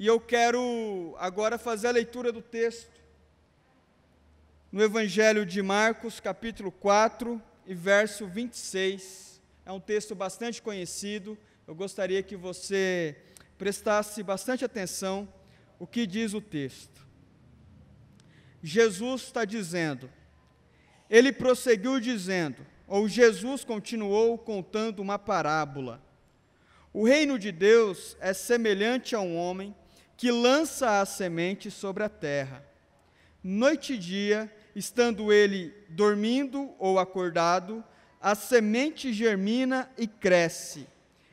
e eu quero agora fazer a leitura do texto, no Evangelho de Marcos, capítulo 4, e verso 26, é um texto bastante conhecido, eu gostaria que você prestasse bastante atenção o que diz o texto. Jesus está dizendo, ele prosseguiu dizendo, ou Jesus continuou contando uma parábola. O reino de Deus é semelhante a um homem que lança a semente sobre a terra. Noite e dia, estando ele dormindo ou acordado, a semente germina e cresce,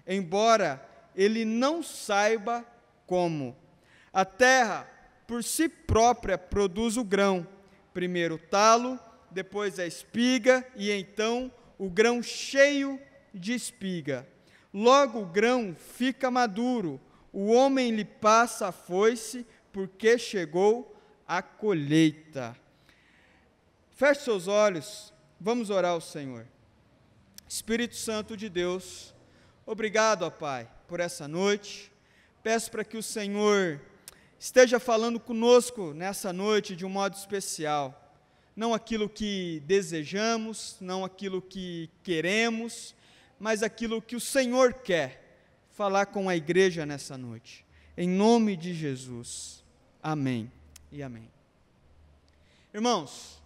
embora ele não saiba como. A terra, por si própria, produz o grão, primeiro o talo, depois a espiga, e então o grão cheio de espiga. Logo o grão fica maduro, o homem lhe passa a foice, porque chegou a colheita. Feche seus olhos, vamos orar ao Senhor. Espírito Santo de Deus, obrigado, ó Pai, por essa noite. Peço para que o Senhor esteja falando conosco nessa noite de um modo especial. Não aquilo que desejamos, não aquilo que queremos, mas aquilo que o Senhor quer falar com a igreja nessa noite. Em nome de Jesus. Amém e amém. Irmãos,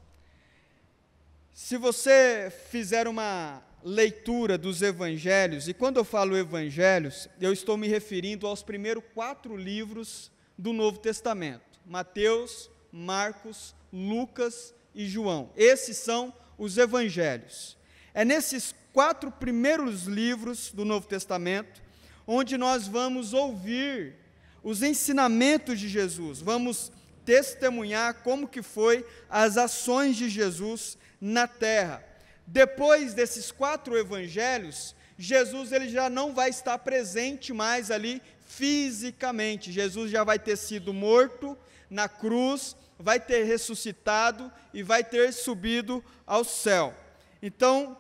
se você fizer uma leitura dos evangelhos, e quando eu falo evangelhos, eu estou me referindo aos primeiros 4 livros do Novo Testamento: Mateus, Marcos, Lucas e João. Esses são os evangelhos. É nesses 4 primeiros livros do Novo Testamento onde nós vamos ouvir os ensinamentos de Jesus, vamos testemunhar como que foi as ações de Jesus na terra. Depois desses 4 evangelhos, Jesus ele já não vai estar presente mais ali fisicamente. Jesus já vai ter sido morto na cruz, vai ter ressuscitado e vai ter subido ao céu. Então,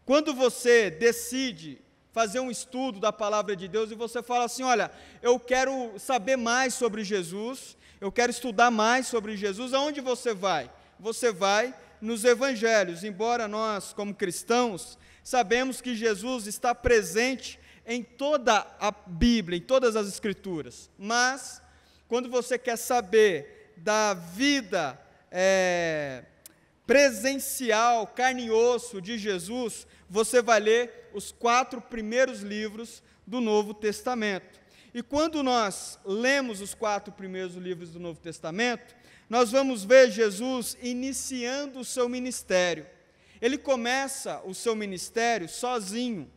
quando você decide fazer um estudo da palavra de Deus e você fala assim, olha, eu quero saber mais sobre Jesus, eu quero estudar mais sobre Jesus, aonde você vai? Você vai nos evangelhos, embora nós, como cristãos, sabemos que Jesus está presente em toda a Bíblia, em todas as Escrituras, mas, quando você quer saber da vida presencial, carne e osso de Jesus, você vai ler os 4 primeiros livros do Novo Testamento. E quando nós lemos os 4 primeiros livros do Novo Testamento, nós vamos ver Jesus iniciando o seu ministério. Ele começa o seu ministério sozinho.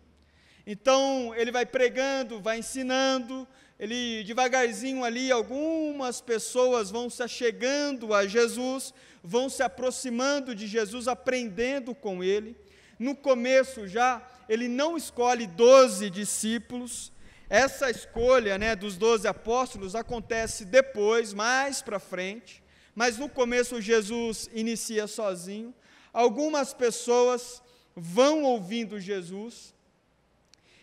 Então, ele vai pregando, vai ensinando, ele devagarzinho ali, algumas pessoas vão se achegando a Jesus, vão se aproximando de Jesus, aprendendo com ele. No começo já, ele não escolhe 12 discípulos. Essa escolha, dos 12 apóstolos acontece depois, mais para frente, mas no começo Jesus inicia sozinho. Algumas pessoas vão ouvindo Jesus,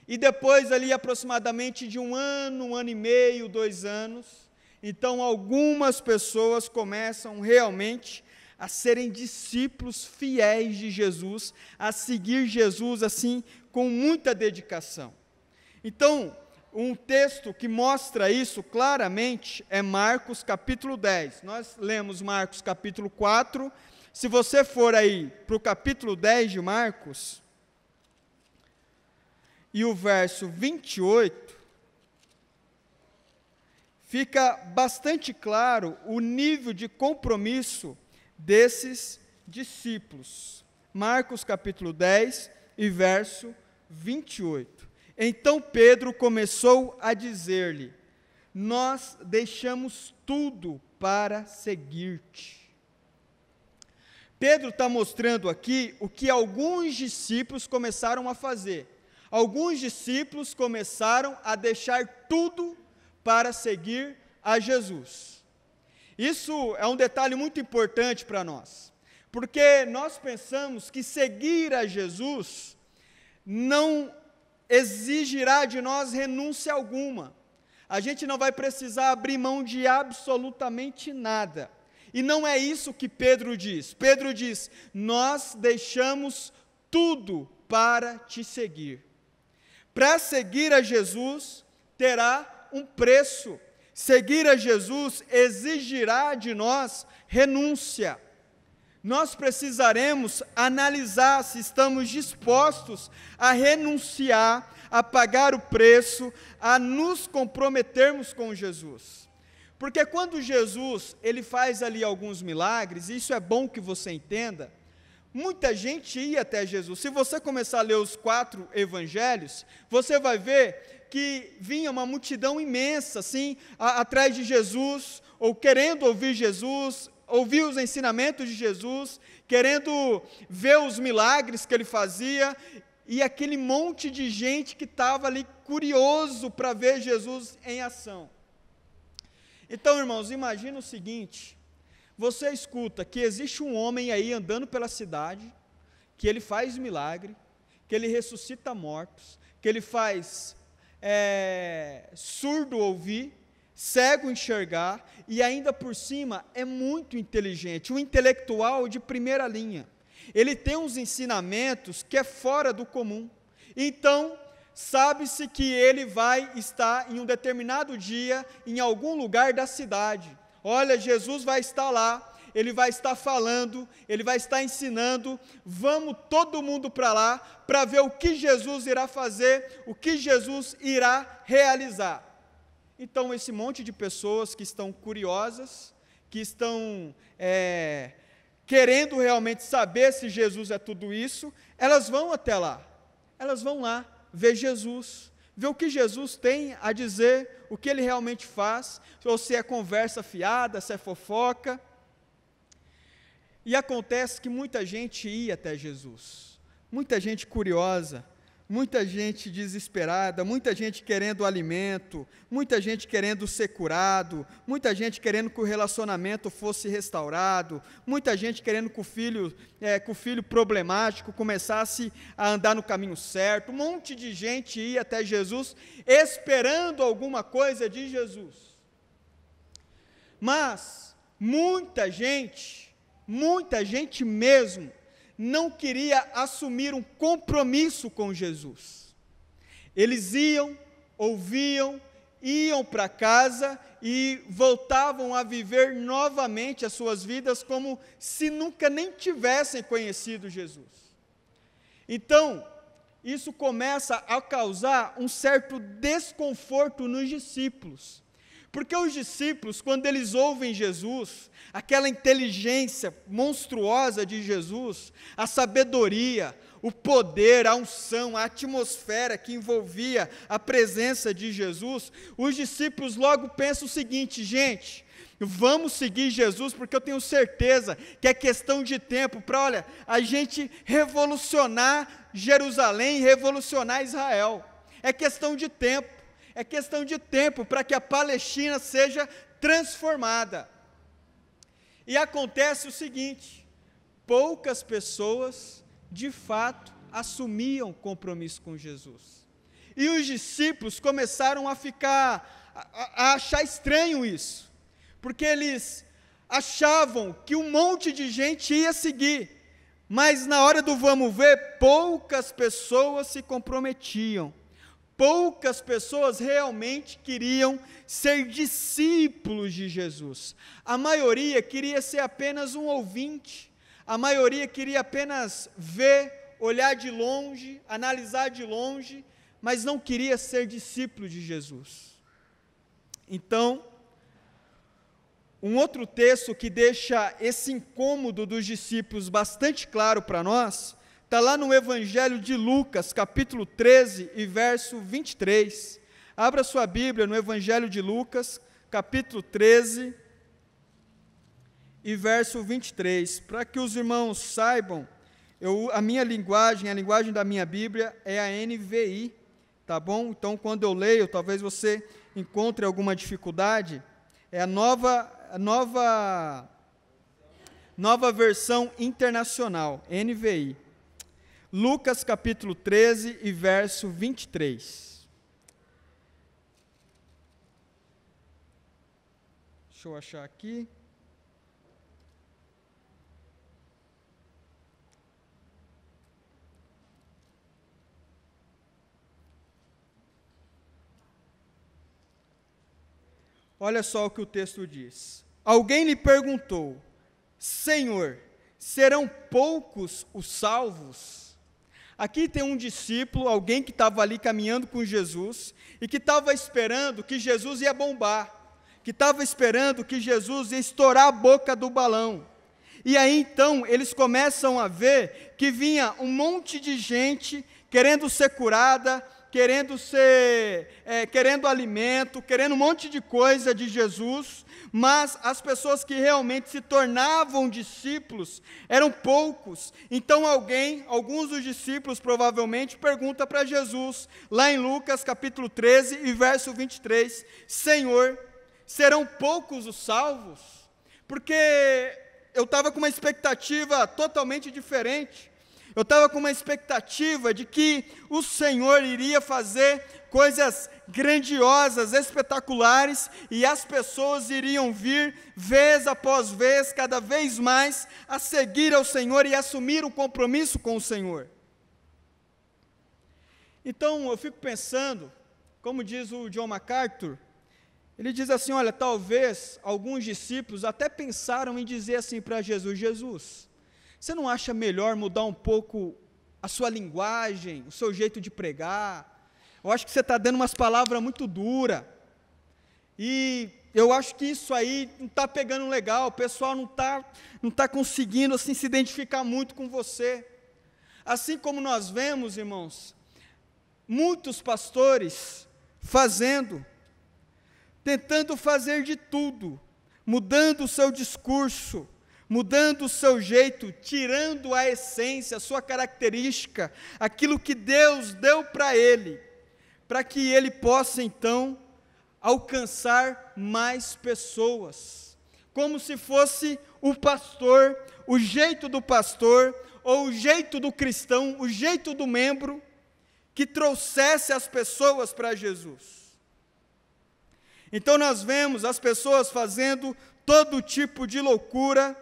e depois ali aproximadamente de 1 ano, 1 ano e meio, 2 anos, então algumas pessoas começam realmente a serem discípulos fiéis de Jesus, a seguir Jesus assim com muita dedicação. Então, um texto que mostra isso claramente é Marcos capítulo 10. Nós lemos Marcos capítulo 4, se você for aí para o capítulo 10 de Marcos, e o verso 28, fica bastante claro o nível de compromisso desses discípulos. Marcos capítulo 10 e verso 28. Então Pedro começou a dizer-lhe, nós deixamos tudo para seguir-te. Pedro está mostrando aqui o que alguns discípulos começaram a fazer. Alguns discípulos começaram a deixar tudo para seguir a Jesus. Isso é um detalhe muito importante para nós, porque nós pensamos que seguir a Jesus não exigirá de nós renúncia alguma. A gente não vai precisar abrir mão de absolutamente nada. E não é isso que Pedro diz. Pedro diz: nós deixamos tudo para te seguir. Para seguir a Jesus, terá um preço. Seguir a Jesus exigirá de nós renúncia. Nós precisaremos analisar se estamos dispostos a renunciar, a pagar o preço, a nos comprometermos com Jesus. Porque quando Jesus, ele faz ali alguns milagres, e isso é bom que você entenda, muita gente ia até Jesus. Se você começar a ler os 4 evangelhos, você vai ver que vinha uma multidão imensa, assim, atrás de Jesus, ou querendo ouvir Jesus, ouvir os ensinamentos de Jesus, querendo ver os milagres que ele fazia, e aquele monte de gente que estava ali curioso para ver Jesus em ação. Então, irmãos, imagina o seguinte: você escuta que existe um homem aí andando pela cidade, que ele faz milagre, que ele ressuscita mortos, que ele faz surdo ouvir, cego enxergar, e ainda por cima é muito inteligente, um intelectual de primeira linha. Ele tem uns ensinamentos que é fora do comum. Então, sabe-se que ele vai estar em um determinado dia, em algum lugar da cidade. Olha, Jesus vai estar lá, ele vai estar falando, ele vai estar ensinando, vamos todo mundo para lá, para ver o que Jesus irá fazer, o que Jesus irá realizar. Então, esse monte de pessoas que estão curiosas, que estão querendo realmente saber se Jesus é tudo isso, elas vão até lá, elas vão lá ver Jesus, ver o que Jesus tem a dizer, o que ele realmente faz, ou se é conversa fiada, se é fofoca. E acontece que muita gente ia até Jesus, muita gente curiosa, muita gente desesperada, muita gente querendo alimento, muita gente querendo ser curado, muita gente querendo que o relacionamento fosse restaurado, muita gente querendo que o filho problemático começasse a andar no caminho certo. Um monte de gente ia até Jesus esperando alguma coisa de Jesus. Mas muita gente mesmo, não queria assumir um compromisso com Jesus. Eles iam, ouviam, iam para casa e voltavam a viver novamente as suas vidas como se nunca nem tivessem conhecido Jesus. Então, isso começa a causar um certo desconforto nos discípulos. Porque os discípulos, quando eles ouvem Jesus, aquela inteligência monstruosa de Jesus, a sabedoria, o poder, a unção, a atmosfera que envolvia a presença de Jesus, os discípulos logo pensam o seguinte: gente, vamos seguir Jesus, porque eu tenho certeza que é questão de tempo para, olha, a gente revolucionar Jerusalém, revolucionar Israel. É questão de tempo. É questão de tempo para que a Palestina seja transformada. E acontece o seguinte: poucas pessoas, de fato, assumiam compromisso com Jesus. E os discípulos começaram a achar estranho isso, porque eles achavam que um monte de gente ia seguir, mas na hora do vamos ver, poucas pessoas se comprometiam. Poucas pessoas realmente queriam ser discípulos de Jesus. A maioria queria ser apenas um ouvinte. A maioria queria apenas ver, olhar de longe, analisar de longe, mas não queria ser discípulo de Jesus. Então, um outro texto que deixa esse incômodo dos discípulos bastante claro para nós, está lá no Evangelho de Lucas, capítulo 13 e verso 23. Abra sua Bíblia no Evangelho de Lucas, capítulo 13 e verso 23. Para que os irmãos saibam, a minha linguagem, a linguagem da minha Bíblia é a NVI, tá bom? Então, quando eu leio, talvez você encontre alguma dificuldade, é a nova versão internacional, NVI. Lucas capítulo 13 e verso 23. Deixa eu achar aqui. Olha só o que o texto diz. Alguém lhe perguntou: Senhor, serão poucos os salvos? Aqui tem um discípulo, alguém que estava ali caminhando com Jesus, e que estava esperando que Jesus ia bombar, que estava esperando que Jesus ia estourar a boca do balão. E aí então eles começam a ver que vinha um monte de gente querendo ser curada, querendo alimento, querendo um monte de coisa de Jesus, mas as pessoas que realmente se tornavam discípulos eram poucos. Então alguns dos discípulos provavelmente perguntam para Jesus, lá em Lucas capítulo 13 e verso 23, Senhor, serão poucos os salvos? Porque eu estava com uma expectativa totalmente diferente. Eu estava com uma expectativa de que o Senhor iria fazer coisas grandiosas, espetaculares, e as pessoas iriam vir, vez após vez, cada vez mais, a seguir ao Senhor e assumir um compromisso com o Senhor. Então, eu fico pensando, como diz o John MacArthur, ele diz assim, olha, talvez alguns discípulos até pensaram em dizer assim para Jesus, Jesus, você não acha melhor mudar um pouco a sua linguagem, o seu jeito de pregar? Eu acho que você está dando umas palavras muito duras, e eu acho que isso aí não está pegando legal, o pessoal não tá conseguindo assim, se identificar muito com você. Assim como nós vemos, irmãos, muitos pastores tentando fazer de tudo, mudando o seu discurso, mudando o seu jeito, tirando a essência, a sua característica, aquilo que Deus deu para ele, para que ele possa então alcançar mais pessoas, como se fosse o pastor, o jeito do pastor, ou o jeito do cristão, o jeito do membro, que trouxesse as pessoas para Jesus. Então nós vemos as pessoas fazendo todo tipo de loucura,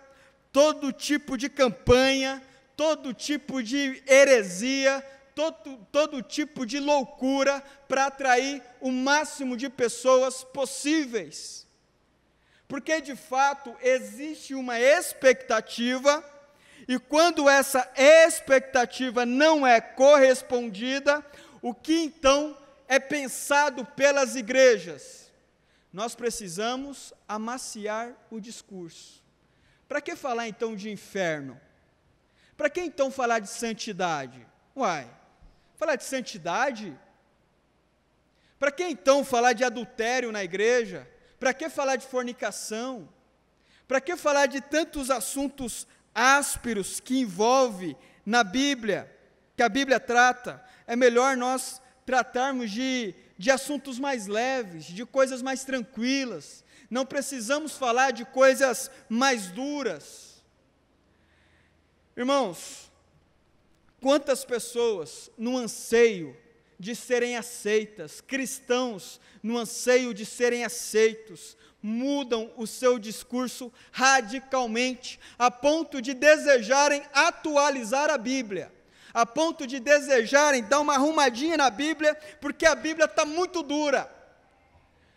todo tipo de campanha, todo tipo de heresia, todo tipo de loucura para atrair o máximo de pessoas possíveis. Porque de fato existe uma expectativa, e quando essa expectativa não é correspondida, o que então é pensado pelas igrejas? Nós precisamos amaciar o discurso. Para que falar então de inferno? Para que então falar de santidade? Uai, falar de santidade? Para que então falar de adultério na igreja? Para que falar de fornicação? Para que falar de tantos assuntos ásperos que envolve na Bíblia, que a Bíblia trata? É melhor nós tratarmos de assuntos mais leves, de coisas mais tranquilas. Não precisamos falar de coisas mais duras. Irmãos, quantas pessoas no anseio de serem aceitas, cristãos no anseio de serem aceitos, mudam o seu discurso radicalmente, a ponto de desejarem atualizar a Bíblia, a ponto de desejarem dar uma arrumadinha na Bíblia, porque a Bíblia está muito dura.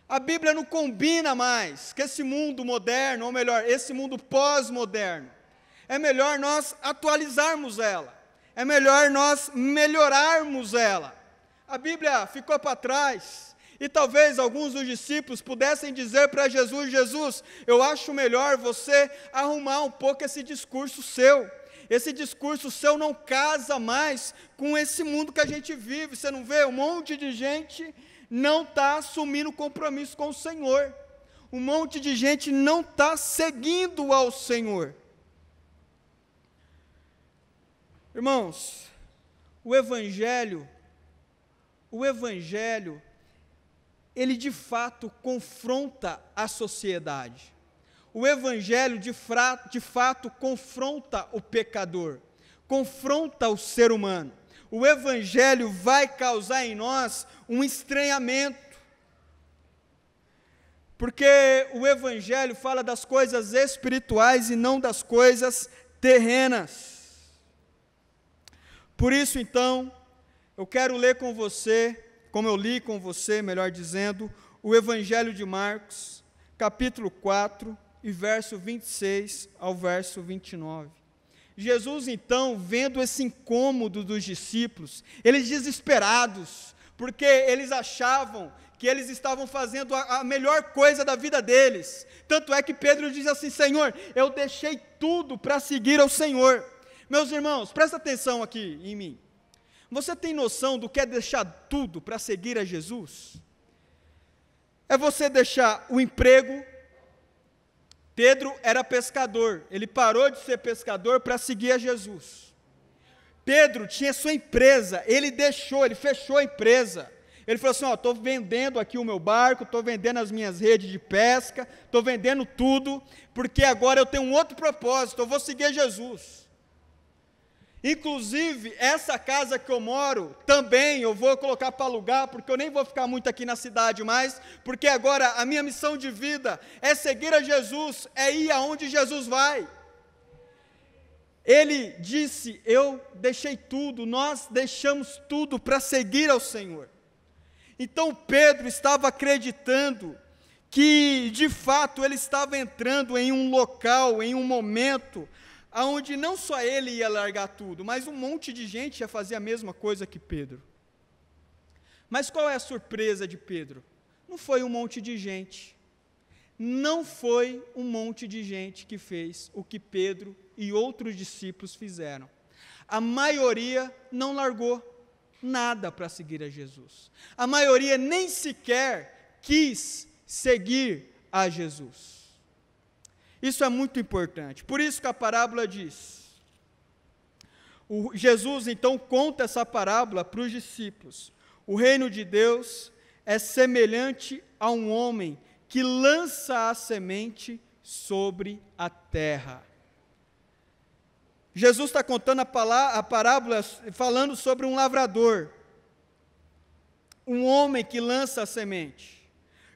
A Bíblia não combina mais com esse mundo moderno, ou melhor, esse mundo pós-moderno. É melhor nós atualizarmos ela, é melhor nós melhorarmos ela. A Bíblia ficou para trás, e talvez alguns dos discípulos pudessem dizer para Jesus, Jesus, eu acho melhor você arrumar um pouco esse discurso seu não casa mais com esse mundo que a gente vive. Você não vê? Um monte de gente não está assumindo compromisso com o Senhor, um monte de gente não está seguindo ao Senhor. Irmãos, o Evangelho, ele de fato confronta a sociedade. O Evangelho de fato confronta o pecador, confronta o ser humano. O Evangelho vai causar em nós um estranhamento. Porque o Evangelho fala das coisas espirituais e não das coisas terrenas. Por isso, então, eu quero ler com você, como eu li com você, melhor dizendo, o Evangelho de Marcos, capítulo 4, e verso 26 ao verso 29. Jesus, então, vendo esse incômodo dos discípulos, eles desesperados, porque eles achavam que eles estavam fazendo a melhor coisa da vida deles. Tanto é que Pedro diz assim: Senhor, eu deixei tudo para seguir ao Senhor. Meus irmãos, presta atenção aqui em mim. Você tem noção do que é deixar tudo para seguir a Jesus? É você deixar o emprego. Pedro era pescador, ele parou de ser pescador para seguir a Jesus. Pedro tinha sua empresa, ele fechou a empresa. Ele falou assim: estou vendendo aqui o meu barco, estou vendendo as minhas redes de pesca, estou vendendo tudo, porque agora eu tenho um outro propósito, eu vou seguir Jesus. Inclusive, essa casa que eu moro, também eu vou colocar para alugar, porque eu nem vou ficar muito aqui na cidade mais, porque agora a minha missão de vida é seguir a Jesus, é ir aonde Jesus vai. Ele disse: eu deixei tudo, nós deixamos tudo para seguir ao Senhor. Então Pedro estava acreditando que, de fato, ele estava entrando em um local, em um momento, onde não só ele ia largar tudo, mas um monte de gente ia fazer a mesma coisa que Pedro. Mas qual é a surpresa de Pedro? Não foi um monte de gente. Não foi um monte de gente que fez o que Pedro e outros discípulos fizeram. A maioria não largou nada para seguir a Jesus. A maioria nem sequer quis seguir a Jesus. Isso é muito importante. Por isso que a parábola diz. Jesus então conta essa parábola para os discípulos. O reino de Deus é semelhante a um homem que lança a semente sobre a terra. Jesus está contando a parábola falando sobre um lavrador, um homem que lança a semente.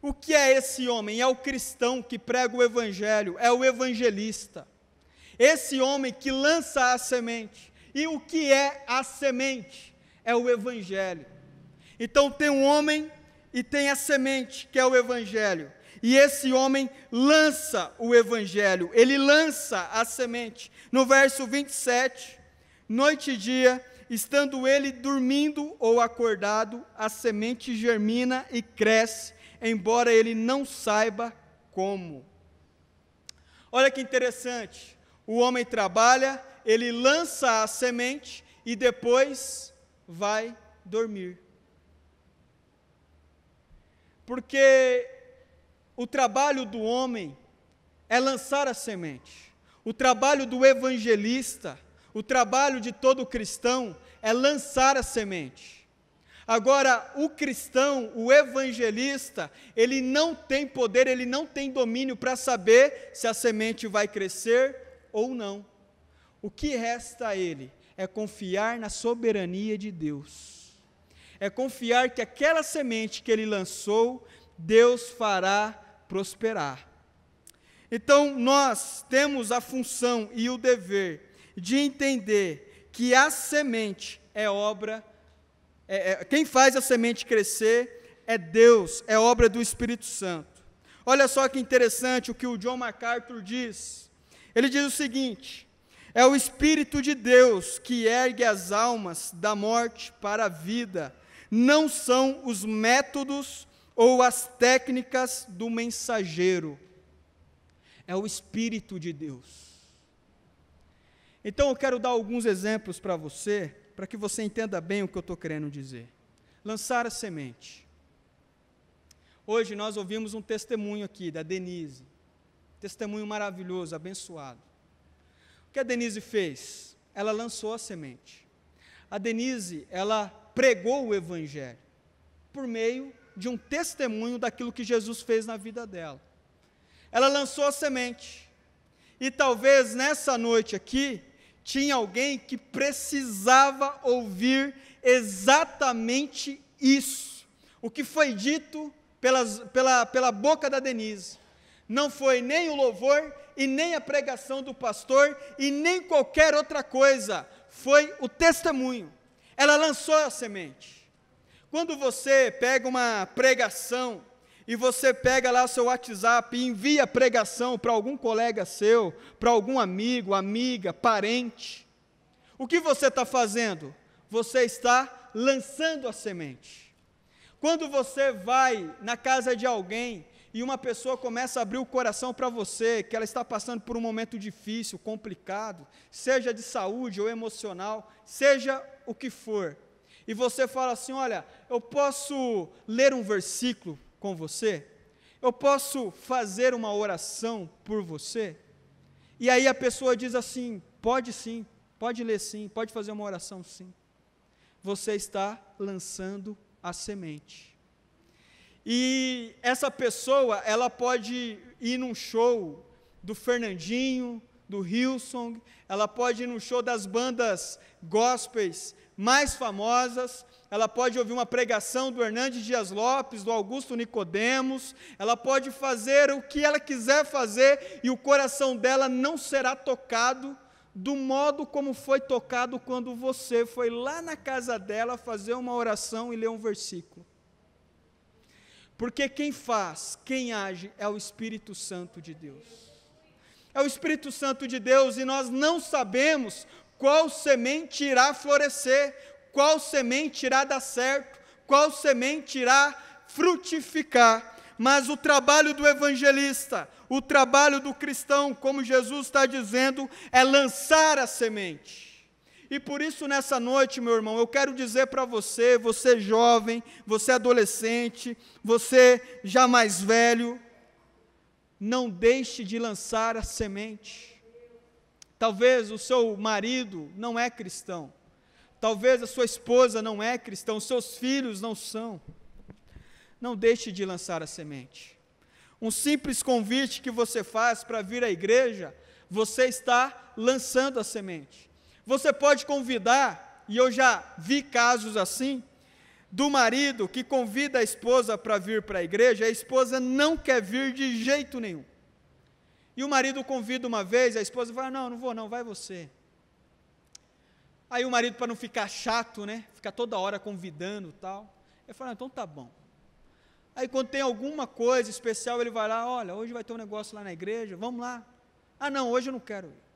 O que é esse homem? É o cristão que prega o evangelho, é o evangelista. Esse homem que lança a semente. E o que é a semente? É o evangelho. Então tem um homem e tem a semente, que é o evangelho. E esse homem lança o evangelho, ele lança a semente. No verso 27, noite e dia, estando ele dormindo ou acordado, a semente germina e cresce, embora ele não saiba como. Olha que interessante, o homem trabalha, ele lança a semente e depois vai dormir. Porque o trabalho do homem é lançar a semente. O trabalho do evangelista, o trabalho de todo cristão é lançar a semente. Agora, o cristão, o evangelista, ele não tem poder, ele não tem domínio para saber se a semente vai crescer ou não. O que resta a ele é confiar na soberania de Deus. É confiar que aquela semente que ele lançou, Deus fará prosperar. Então, nós temos a função e o dever de entender que a semente é obra, quem faz a semente crescer é Deus, é obra do Espírito Santo. Olha só que interessante o que o John MacArthur diz. Ele diz o seguinte: é o Espírito de Deus que ergue as almas da morte para a vida, não são os métodos ou as técnicas do mensageiro. É o Espírito de Deus. Então eu quero dar alguns exemplos para você, para que você entenda bem o que eu estou querendo dizer. Lançar a semente. Hoje nós ouvimos um testemunho aqui da Denise. Testemunho maravilhoso, abençoado. O que a Denise fez? Ela lançou a semente. A Denise, ela pregou o Evangelho por meio de um testemunho daquilo que Jesus fez na vida dela. Ela lançou a semente. E talvez nessa noite aqui, tinha alguém que precisava ouvir exatamente isso. O que foi dito pela boca da Denise. Não foi nem o louvor, e nem a pregação do pastor, e nem qualquer outra coisa, foi o testemunho. Ela lançou a semente. Quando você pega uma pregação, e você pega lá o seu WhatsApp e envia a pregação para algum colega seu, para algum amigo, amiga, parente, o que você está fazendo? Você está lançando a semente. Quando você vai na casa de alguém, e uma pessoa começa a abrir o coração para você, que ela está passando por um momento difícil, complicado, seja de saúde ou emocional, seja o que for, e você fala assim, olha, eu posso ler um versículo com você? Eu posso fazer uma oração por você? E aí a pessoa diz assim, pode sim, pode ler sim, pode fazer uma oração sim. Você está lançando a semente. E essa pessoa, ela pode ir num show do Fernandinho, do Hillsong, ela pode ir num show das bandas gospels mais famosas, ela pode ouvir uma pregação do Hernandes Dias Lopes, do Augusto Nicodemos, ela pode fazer o que ela quiser fazer, e o coração dela não será tocado do modo como foi tocado quando você foi lá na casa dela fazer uma oração e ler um versículo. Porque quem faz, quem age, é o Espírito Santo de Deus. É o Espírito Santo de Deus, e nós não sabemos qual semente irá florescer, qual semente irá dar certo, qual semente irá frutificar. Mas o trabalho do evangelista, o trabalho do cristão, como Jesus está dizendo, é lançar a semente. E por isso nessa noite, meu irmão, eu quero dizer para você, você jovem, você adolescente, você já mais velho, não deixe de lançar a semente. Talvez o seu marido não é cristão, talvez a sua esposa não é cristã, os seus filhos não são. Não deixe de lançar a semente. Um simples convite que você faz para vir à igreja, você está lançando a semente. Você pode convidar, e eu já vi casos assim, do marido que convida a esposa para vir para a igreja, a esposa não quer vir de jeito nenhum. E o marido convida uma vez, a esposa fala, não vou não, vai você. Aí o marido, para não ficar chato, né, ficar toda hora convidando e tal, ele fala, então tá bom. Aí quando tem alguma coisa especial, ele vai lá, olha, hoje vai ter um negócio lá na igreja, vamos lá. Ah não, hoje eu não quero ir.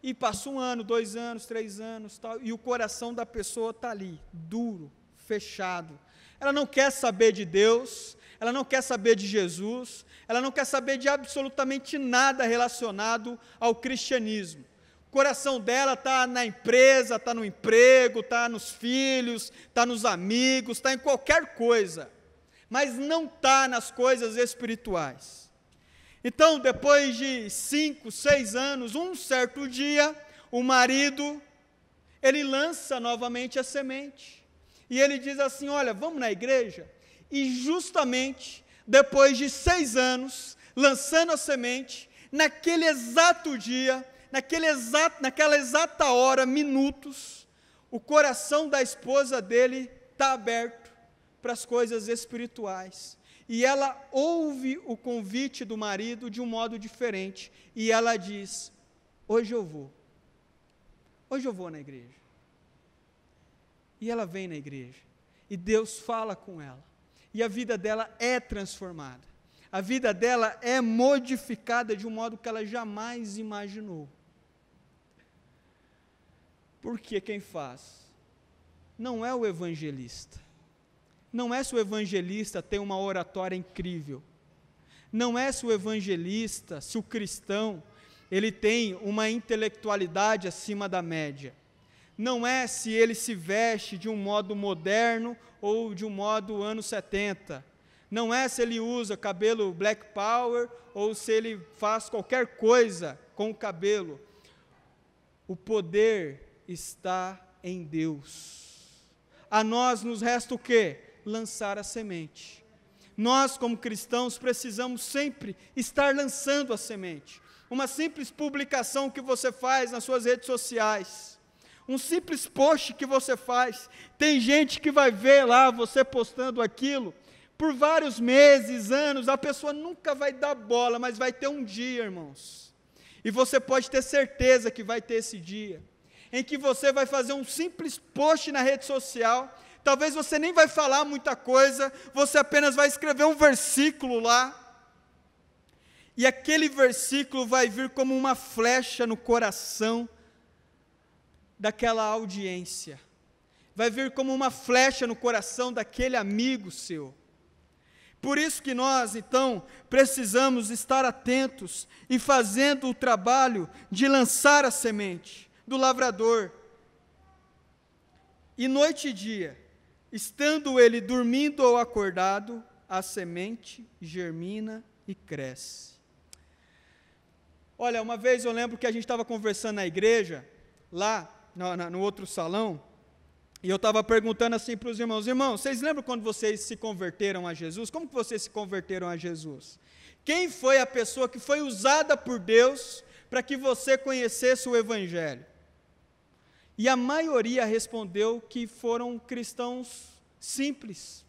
E passa 1 ano, 2 anos, 3 anos, tal, e o coração da pessoa está ali, duro, fechado. Ela não quer saber de Deus, ela não quer saber de Jesus, ela não quer saber de absolutamente nada relacionado ao cristianismo. O coração dela está na empresa, está no emprego, está nos filhos, está nos amigos, está em qualquer coisa, mas não está nas coisas espirituais. Então, depois de 5, 6 anos, um certo dia, o marido, ele lança novamente a semente, e ele diz assim, olha, vamos na igreja? E justamente, depois de 6 anos, lançando a semente, naquele exato dia, naquela exata hora, minutos, o coração da esposa dele está aberto para as coisas espirituais. E ela ouve o convite do marido de um modo diferente. E ela diz, hoje eu vou na igreja. E ela vem na igreja. E Deus fala com ela. E a vida dela é transformada. A vida dela é modificada de um modo que ela jamais imaginou. Porque quem faz não é o evangelista. Não é se o evangelista tem uma oratória incrível. Não é se o evangelista, se o cristão, ele tem uma intelectualidade acima da média. Não é se ele se veste de um modo moderno ou de um modo anos 70. Não é se ele usa cabelo Black Power ou se ele faz qualquer coisa com o cabelo. O poder está em Deus. A nós nos resta o quê? Lançar a semente. Nós, como cristãos, precisamos sempre estar lançando a semente. Uma simples publicação que você faz nas suas redes sociais, um simples post que você faz, tem gente que vai ver lá você postando aquilo, por vários meses, anos, a pessoa nunca vai dar bola, mas vai ter um dia, irmãos, e você pode ter certeza que vai ter esse dia, em que você vai fazer um simples post na rede social, talvez você nem vai falar muita coisa, você apenas vai escrever um versículo lá, e aquele versículo vai vir como uma flecha no coração daquela audiência, vai vir como uma flecha no coração daquele amigo seu. Por isso que nós, então, precisamos estar atentos e fazendo o trabalho de lançar a semente do lavrador. E noite e dia, estando ele dormindo ou acordado, a semente germina e cresce. Olha, uma vez eu lembro que a gente estava conversando na igreja, lá no outro salão, e eu estava perguntando assim para os irmãos, vocês lembram quando vocês se converteram a Jesus? Como que vocês se converteram a Jesus? Quem foi a pessoa que foi usada por Deus para que você conhecesse o Evangelho? E a maioria respondeu que foram cristãos simples,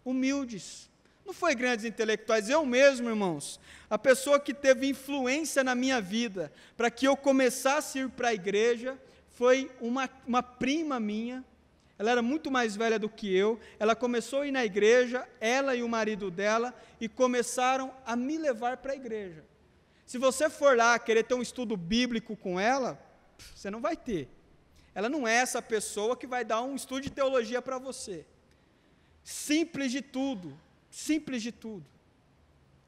humildes. Não foi grandes intelectuais, eu mesmo, irmãos, a pessoa que teve influência na minha vida para que eu começasse a ir para a igreja foi uma prima minha. Ela era muito mais velha do que eu, ela começou a ir na igreja, ela e o marido dela, e começaram a me levar para a igreja. Se você for lá querer ter um estudo bíblico com ela, você não vai ter. Ela não é essa pessoa que vai dar um estudo de teologia para você. Simples de tudo,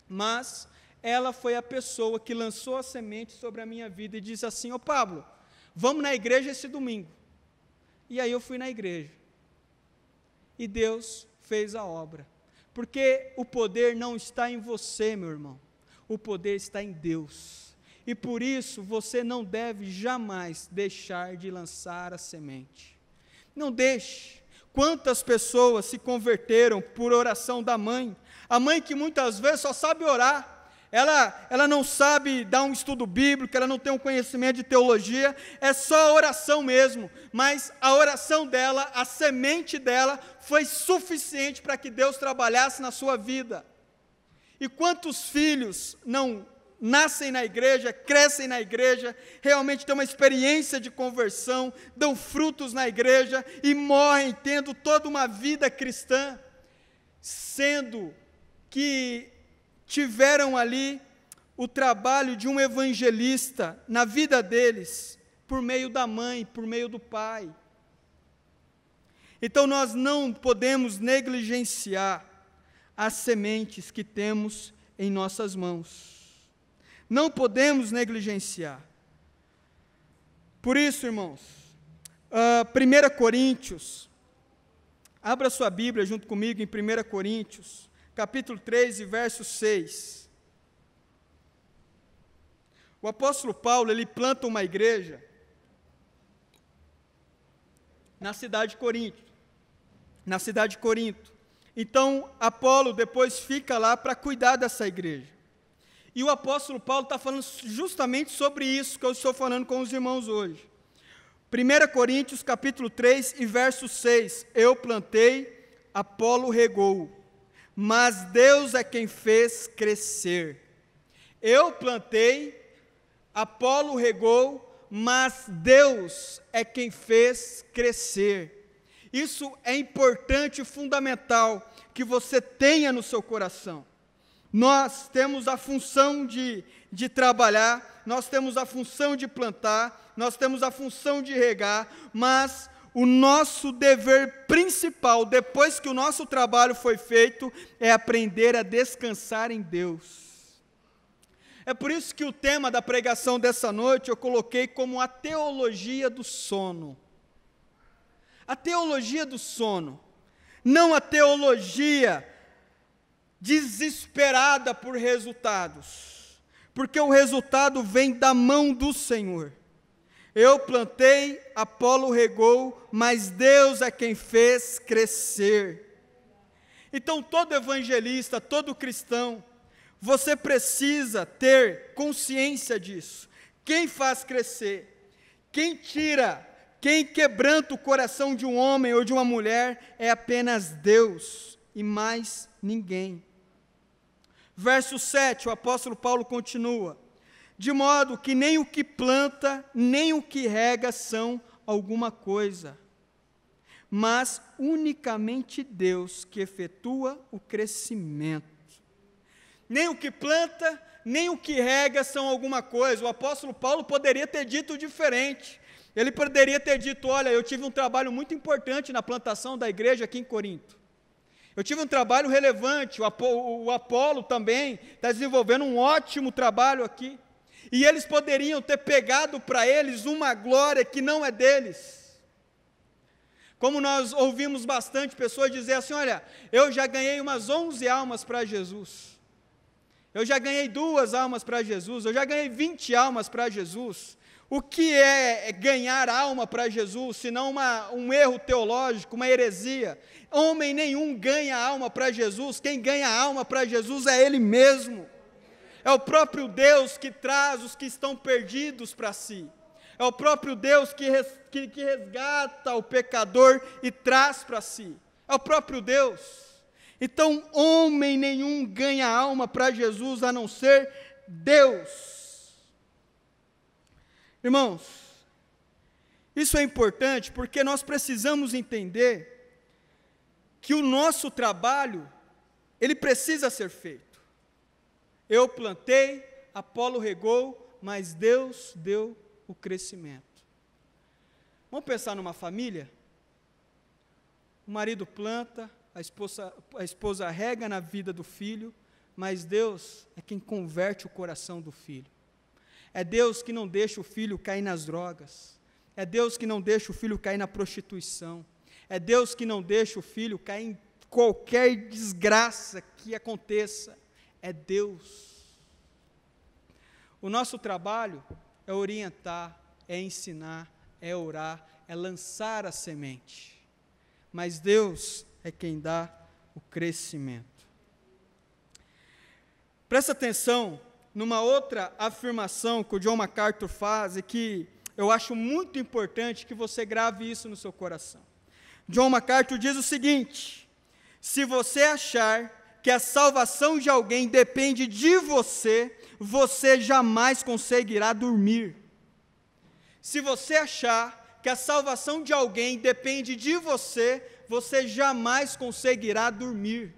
mas ela foi a pessoa que lançou a semente sobre a minha vida e disse assim, Pablo, vamos na igreja esse domingo. E aí eu fui na igreja, e Deus fez a obra, porque o poder não está em você, meu irmão, o poder está em Deus, e por isso você não deve jamais deixar de lançar a semente, não deixe. Quantas pessoas se converteram por oração da mãe, a mãe que muitas vezes só sabe orar, ela não sabe dar um estudo bíblico, ela não tem um conhecimento de teologia, é só a oração mesmo, mas a oração dela, a semente dela, foi suficiente para que Deus trabalhasse na sua vida. E quantos filhos não nascem na igreja, crescem na igreja, realmente têm uma experiência de conversão, dão frutos na igreja e morrem tendo toda uma vida cristã, sendo que tiveram ali o trabalho de um evangelista na vida deles, por meio da mãe, por meio do pai. Então nós não podemos negligenciar as sementes que temos em nossas mãos. Não podemos negligenciar. Por isso, irmãos, 1 Coríntios, abra sua Bíblia junto comigo em 1 Coríntios, capítulo 3 e verso 6. O apóstolo Paulo, ele planta uma igreja na cidade de Corinto. Então, Apolo depois fica lá para cuidar dessa igreja. E o apóstolo Paulo está falando justamente sobre isso que eu estou falando com os irmãos hoje. 1 Coríntios capítulo 3 e verso 6. Eu plantei, Apolo regou, mas Deus é quem fez crescer. Eu plantei, Apolo regou, mas Deus é quem fez crescer. Isso é importante e fundamental que você tenha no seu coração. Nós temos a função de trabalhar, nós temos a função de plantar, nós temos a função de regar, mas o nosso dever principal, depois que o nosso trabalho foi feito, é aprender a descansar em Deus. É por isso que o tema da pregação dessa noite eu coloquei como a teologia do sono. A teologia do sono, não a teologia desesperada por resultados, porque o resultado vem da mão do Senhor. Eu plantei, Apolo regou, mas Deus é quem fez crescer. Então todo evangelista, todo cristão, você precisa ter consciência disso. Quem faz crescer, quem quebranta o coração de um homem ou de uma mulher é apenas Deus, e mais ninguém. Verso 7, o apóstolo Paulo continua: de modo que nem o que planta, nem o que rega são alguma coisa, mas unicamente Deus que efetua o crescimento. Nem o que planta, nem o que rega são alguma coisa. O apóstolo Paulo poderia ter dito diferente. Ele poderia ter dito: olha, eu tive um trabalho muito importante na plantação da igreja aqui em Corinto. Eu tive um trabalho relevante, o Apolo também está desenvolvendo um ótimo trabalho aqui. E eles poderiam ter pegado para eles uma glória que não é deles. Como nós ouvimos bastante pessoas dizer assim: olha, eu já ganhei umas 11 almas para Jesus. Eu já ganhei 2 almas para Jesus. Eu já ganhei 20 almas para Jesus. O que é ganhar alma para Jesus, senão um erro teológico, uma heresia? Homem nenhum ganha alma para Jesus. Quem ganha alma para Jesus é Ele mesmo. É o próprio Deus que traz os que estão perdidos para si. É o próprio Deus que resgata o pecador e traz para si. É o próprio Deus. Então, homem nenhum ganha alma para Jesus, a não ser Deus. Irmãos, isso é importante porque nós precisamos entender que o nosso trabalho, ele precisa ser feito. Eu plantei, Apolo regou, mas Deus deu o crescimento. Vamos pensar numa família? O marido planta, a esposa rega na vida do filho, mas Deus é quem converte o coração do filho. É Deus que não deixa o filho cair nas drogas. É Deus que não deixa o filho cair na prostituição. É Deus que não deixa o filho cair em qualquer desgraça que aconteça. É Deus. O nosso trabalho é orientar, é ensinar, é orar, é lançar a semente. Mas Deus é quem dá o crescimento. Presta atenção numa outra afirmação que o John MacArthur faz e que eu acho muito importante que você grave isso no seu coração. John MacArthur diz o seguinte: se você achar que a salvação de alguém depende de você, você jamais conseguirá dormir. Se você achar que a salvação de alguém depende de você, você jamais conseguirá dormir.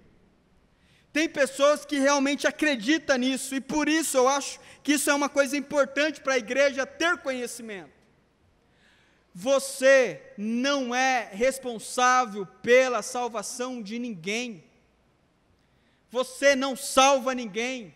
Tem pessoas que realmente acreditam nisso, e por isso eu acho que isso é uma coisa importante para a igreja ter conhecimento. Você não é responsável pela salvação de ninguém. Você não salva ninguém.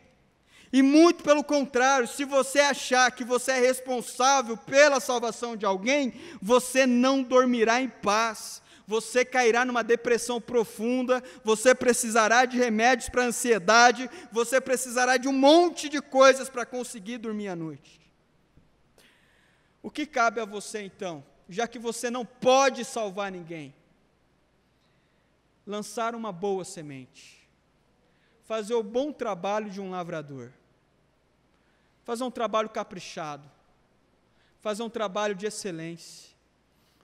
E muito pelo contrário, se você achar que você é responsável pela salvação de alguém, você não dormirá em paz. Você cairá numa depressão profunda, você precisará de remédios para ansiedade, você precisará de um monte de coisas para conseguir dormir à noite. O que cabe a você então, já que você não pode salvar ninguém? Lançar uma boa semente, fazer o bom trabalho de um lavrador, fazer um trabalho caprichado, fazer um trabalho de excelência,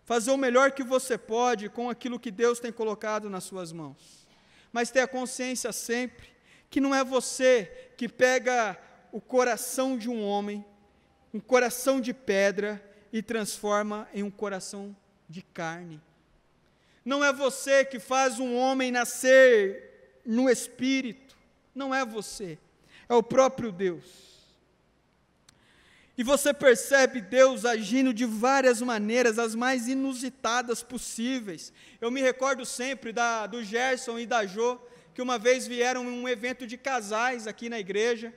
fazer o melhor que você pode com aquilo que Deus tem colocado nas suas mãos, mas ter a consciência sempre que não é você que pega o coração de um homem, um coração de pedra, e transforma em um coração de carne. Não é você que faz um homem nascer no Espírito, não é você, é o próprio Deus. E você percebe Deus agindo de várias maneiras, as mais inusitadas possíveis. Eu me recordo sempre do Gerson e da Jo, que uma vez vieram em um evento de casais aqui na igreja,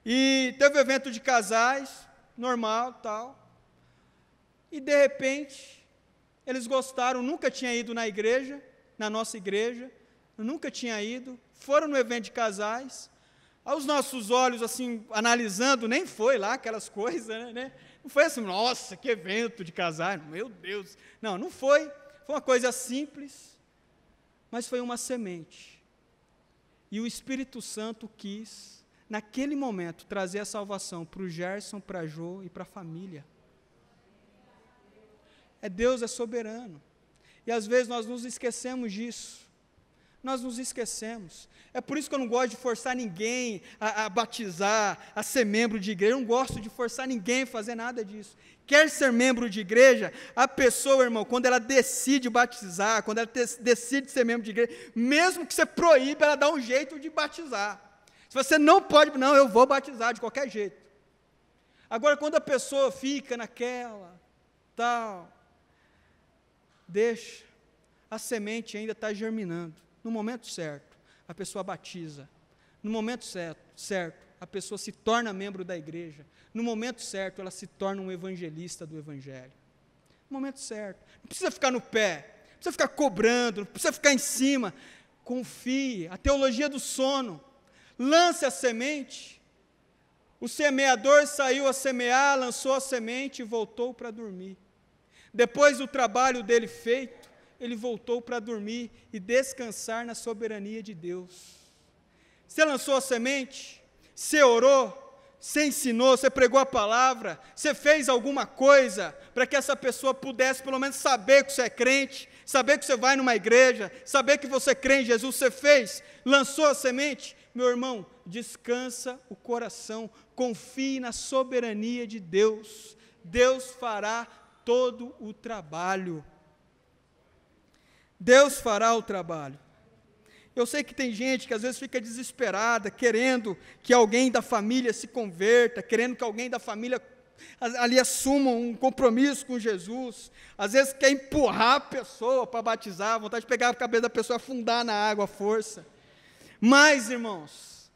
e teve um evento de casais, normal, tal, e de repente, eles gostaram, nunca tinha ido na igreja, na nossa igreja, nunca tinha ido, foram no evento de casais, aos nossos olhos, assim, analisando, nem foi lá aquelas coisas, né? Não foi assim, nossa, que evento de casais, meu Deus. Não foi uma coisa simples, mas foi uma semente. E o Espírito Santo quis, naquele momento, trazer a salvação para o Gerson, para a Jo e para a família. Deus é soberano. E às vezes nós nos esquecemos disso. Nós nos esquecemos. É por isso que eu não gosto de forçar ninguém a batizar, a ser membro de igreja. Eu não gosto de forçar ninguém a fazer nada disso. Quer ser membro de igreja, a pessoa, irmão, quando ela decide batizar, quando ela decide ser membro de igreja, mesmo que você proíba, ela dá um jeito de batizar. Se você não pode, não, eu vou batizar de qualquer jeito. Agora, quando a pessoa fica naquela, tal, deixa, a semente ainda está germinando. No momento certo, a pessoa batiza. No momento certo, a pessoa se torna membro da igreja. No momento certo, ela se torna um evangelista do evangelho. No momento certo. Não precisa ficar no pé, não precisa ficar cobrando, não precisa ficar em cima. Confie. A teologia do sono. Lance a semente. O semeador saiu a semear, lançou a semente e voltou para dormir. Depois do trabalho dele feito, ele voltou para dormir e descansar na soberania de Deus. Você lançou a semente, você orou, você ensinou, você pregou a palavra, você fez alguma coisa para que essa pessoa pudesse pelo menos saber que você é crente, saber que você vai numa igreja, saber que você crê em Jesus, você fez, lançou a semente. Meu irmão, descansa o coração, confie na soberania de Deus. Deus fará todo o trabalho. Deus fará o trabalho. Eu sei que tem gente que às vezes fica desesperada, querendo que alguém da família se converta, querendo que alguém da família ali assuma um compromisso com Jesus. Às vezes quer empurrar a pessoa para batizar, vontade de pegar a cabeça da pessoa e afundar na água à força. Mas, irmãos,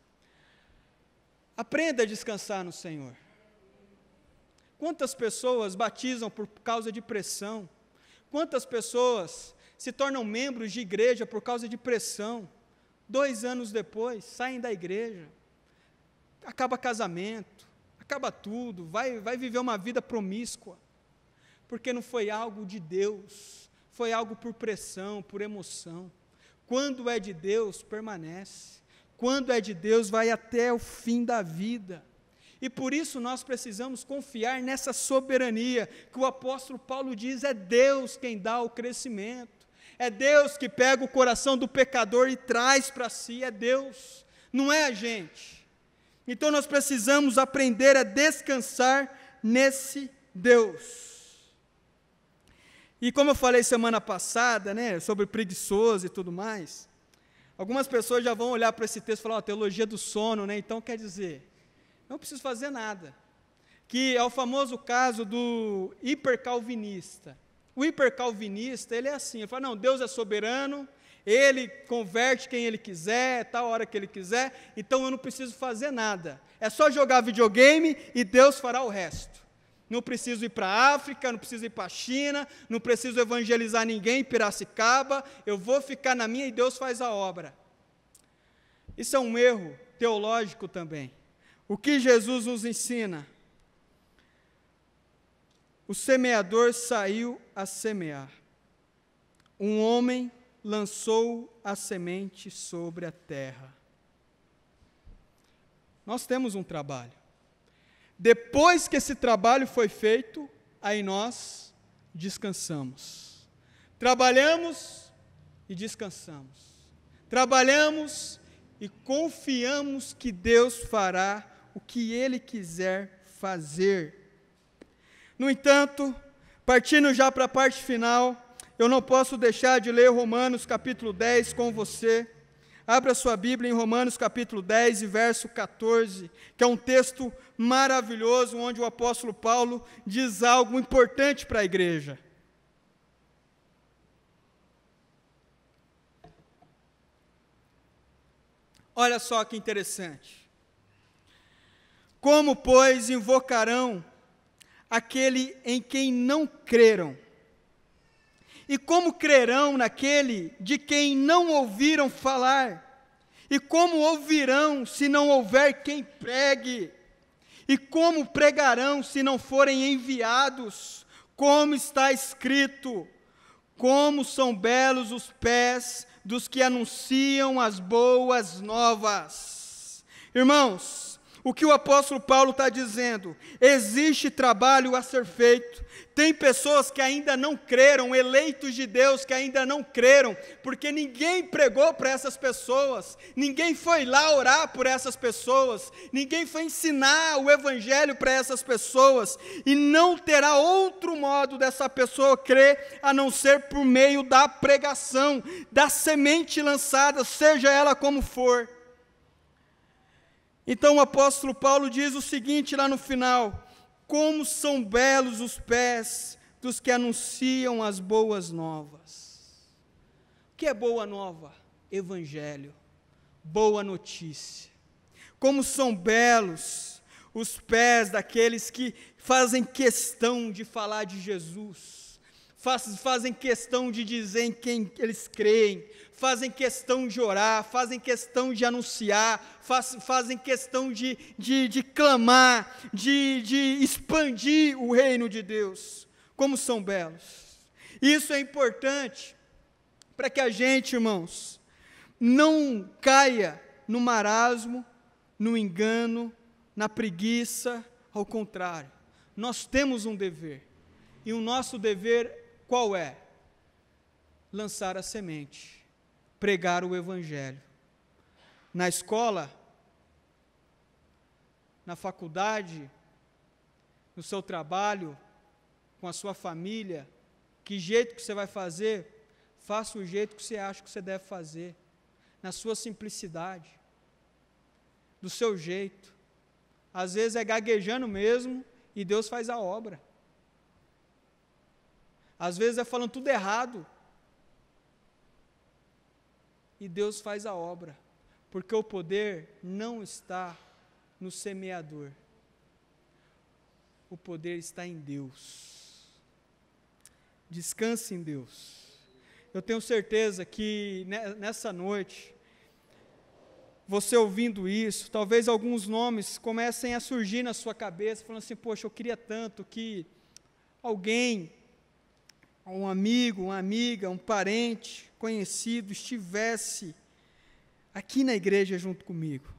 aprenda a descansar no Senhor. Quantas pessoas batizam por causa de pressão? Quantas pessoas se tornam membros de igreja por causa de pressão? 2 anos depois, saem da igreja, acaba casamento, acaba tudo, vai viver uma vida promíscua, porque não foi algo de Deus, foi algo por pressão, por emoção. Quando é de Deus, permanece. Quando é de Deus, vai até o fim da vida. E por isso nós precisamos confiar nessa soberania, que o apóstolo Paulo diz, é Deus quem dá o crescimento. É Deus que pega o coração do pecador e traz para si, é Deus, não é a gente. Então nós precisamos aprender a descansar nesse Deus. E como eu falei semana passada, né, sobre preguiçoso e tudo mais, algumas pessoas já vão olhar para esse texto e falar, teologia do sono, né, então quer dizer, não preciso fazer nada. Que é o famoso caso do hipercalvinista. O hipercalvinista, ele é assim, ele fala, não, Deus é soberano, Ele converte quem Ele quiser, tal hora que Ele quiser, então eu não preciso fazer nada. É só jogar videogame e Deus fará o resto. Não preciso ir para a África, não preciso ir para a China, não preciso evangelizar ninguém em Piracicaba, eu vou ficar na minha e Deus faz a obra. Isso é um erro teológico também. O que Jesus nos ensina? O semeador saiu a semear. Um homem lançou a semente sobre a terra. Nós temos um trabalho. Depois que esse trabalho foi feito, aí nós descansamos. Trabalhamos e descansamos. Trabalhamos e confiamos que Deus fará o que Ele quiser fazer. No entanto, partindo já para a parte final, eu não posso deixar de ler Romanos capítulo 10 com você. Abra sua Bíblia em Romanos capítulo 10 e verso 14, que é um texto maravilhoso, onde o apóstolo Paulo diz algo importante para a igreja. Olha só que interessante. Como, pois, invocarão aquele em quem não creram? E como crerão naquele de quem não ouviram falar? E como ouvirão se não houver quem pregue? E como pregarão se não forem enviados? Como está escrito: como são belos os pés dos que anunciam as boas novas. Irmãos, O que o apóstolo Paulo está dizendo? Existe trabalho a ser feito. Tem pessoas que ainda não creram, eleitos de Deus que ainda não creram, porque ninguém pregou para essas pessoas, ninguém foi lá orar por essas pessoas, ninguém foi ensinar o evangelho para essas pessoas, e não terá outro modo dessa pessoa crer, a não ser por meio da pregação, da semente lançada, seja ela como for. Então o apóstolo Paulo diz o seguinte lá no final: como são belos os pés dos que anunciam as boas novas. O que é boa nova? Evangelho, boa notícia. Como são belos os pés daqueles que fazem questão de falar de Jesus, fazem questão de dizer em quem eles creem, fazem questão de orar, fazem questão de anunciar, fazem questão de clamar, de expandir o reino de Deus. Como são belos. Isso é importante para que a gente, irmãos, não caia no marasmo, no engano, na preguiça. Ao contrário, nós temos um dever, e o nosso dever qual é? Lançar a semente, pregar o evangelho. Na escola, na faculdade, no seu trabalho, com a sua família, que jeito que você vai fazer? Faça o jeito que você acha que você deve fazer, na sua simplicidade, do seu jeito. Às vezes é gaguejando mesmo, e Deus faz a obra. Às vezes é falando tudo errado, e Deus faz a obra, porque o poder não está no semeador, o poder está em Deus. Descanse em Deus. Eu tenho certeza que nessa noite, você ouvindo isso, talvez alguns nomes comecem a surgir na sua cabeça, falando assim: poxa, eu queria tanto que alguém, um amigo, uma amiga, um parente, conhecido, estivesse aqui na igreja junto comigo,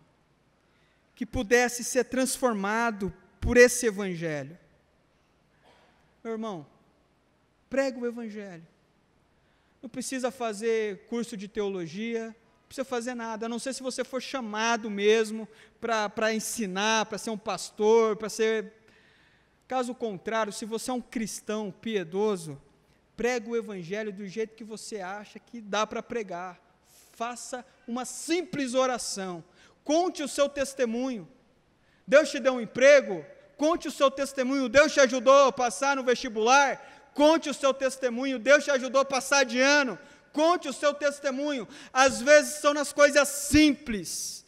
que pudesse ser transformado por esse evangelho. Meu irmão, prega o evangelho. Não precisa fazer curso de teologia, não precisa fazer nada, a não ser se você for chamado mesmo para ensinar, para ser um pastor, para ser... Caso contrário, se você é um cristão piedoso, prega o evangelho do jeito que você acha que dá para pregar. Faça uma simples oração. Conte o seu testemunho. Deus te deu um emprego? Conte o seu testemunho. Deus te ajudou a passar no vestibular? Conte o seu testemunho. Deus te ajudou a passar de ano? Conte o seu testemunho. Às vezes são nas coisas simples,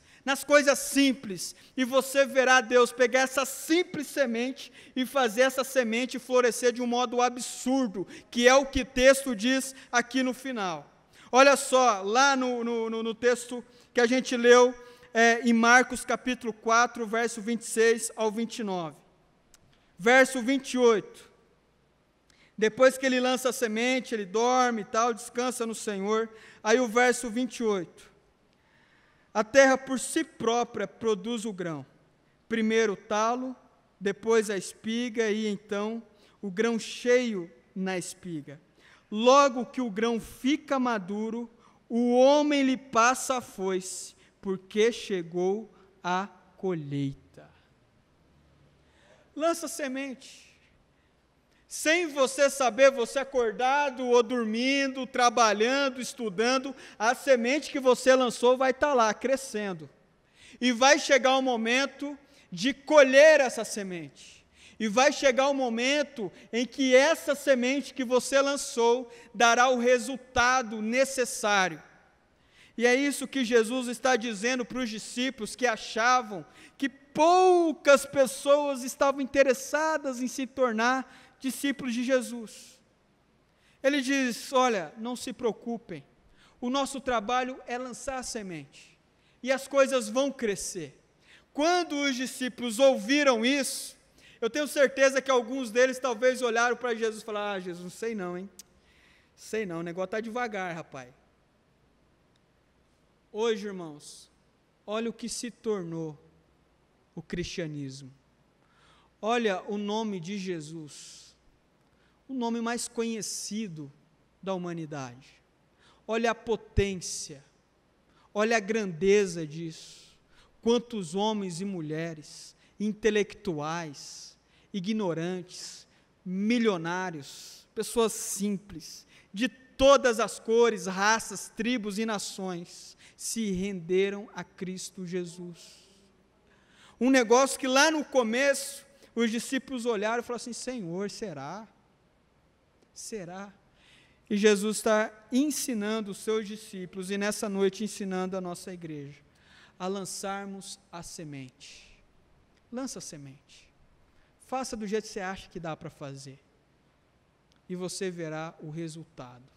e você verá Deus pegar essa simples semente e fazer essa semente florescer de um modo absurdo, que é o que o texto diz aqui no final. Olha só, lá no texto que a gente leu, em Marcos capítulo 4, verso 26 ao 29. Verso 28. Depois que ele lança a semente, ele dorme e tal, descansa no Senhor. Aí o verso 28. A terra por si própria produz o grão. Primeiro o talo, depois a espiga e então o grão cheio na espiga. Logo que o grão fica maduro, o homem lhe passa a foice, porque chegou a colheita. Lança semente. Sem você saber, você acordado ou dormindo, trabalhando, estudando, a semente que você lançou vai estar lá, crescendo. E vai chegar o momento de colher essa semente. E vai chegar o momento em que essa semente que você lançou dará o resultado necessário. E é isso que Jesus está dizendo para os discípulos que achavam que poucas pessoas estavam interessadas em se tornar discípulos de Jesus. Ele diz: olha, não se preocupem, o nosso trabalho é lançar a semente, e as coisas vão crescer. Quando os discípulos ouviram isso, eu tenho certeza que alguns deles talvez olharam para Jesus e falaram: ah, Jesus, não sei não, hein? Sei não, o negócio está devagar, rapaz. Hoje, irmãos, olha o que se tornou o cristianismo. Olha o nome de Jesus, o nome mais conhecido da humanidade. Olha a potência, olha a grandeza disso. Quantos homens e mulheres, intelectuais, ignorantes, milionários, pessoas simples, de todas as cores, raças, tribos e nações, se renderam a Cristo Jesus. Um negócio que lá no começo, os discípulos olharam e falaram assim: Senhor, será? Será? E Jesus está ensinando os seus discípulos, e nessa noite ensinando a nossa igreja, a lançarmos a semente. Lança a semente. Faça do jeito que você acha que dá para fazer. E você verá o resultado.